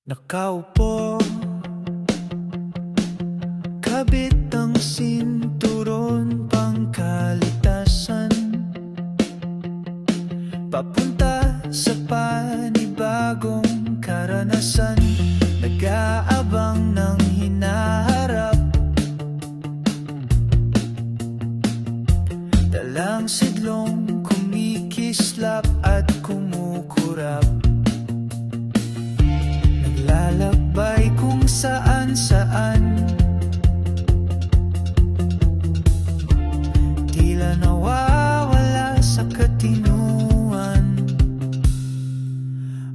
Nakaupo, kabit ang sinturon, pangkalitasan, papunta sa panibagong karanasan, nag-aabang ng hinaharap, dalang sidlong kumikislap at kumukurap, naglalakbay kung saan-saan, tila nawawala sa katinuan.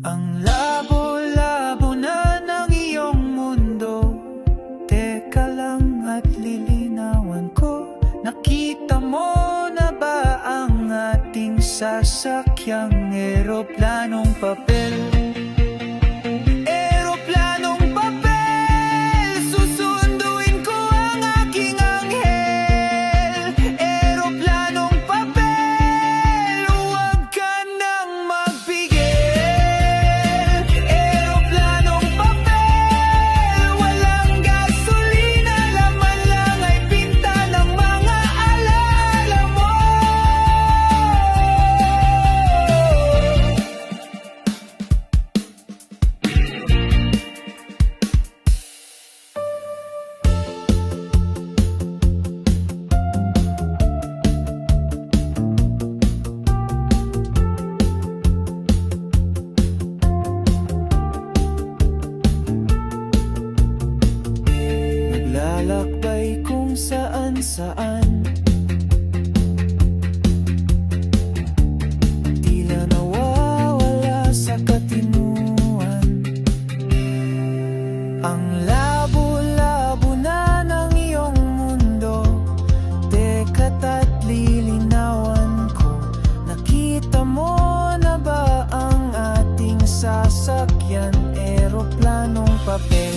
Ang labo-labo na ng iyong mundo, teka lang at lilinawan ko. Nakita mo na ba ang ating sasakyang eroplanong papel? Lalakbay kung saan-saan, tila nawawala sa katinuan. Ang labo-labo na ng iyong mundo, teka't at lilinawan ko. Nakita mo na ba ang ating sasakyan, eroplanong papel?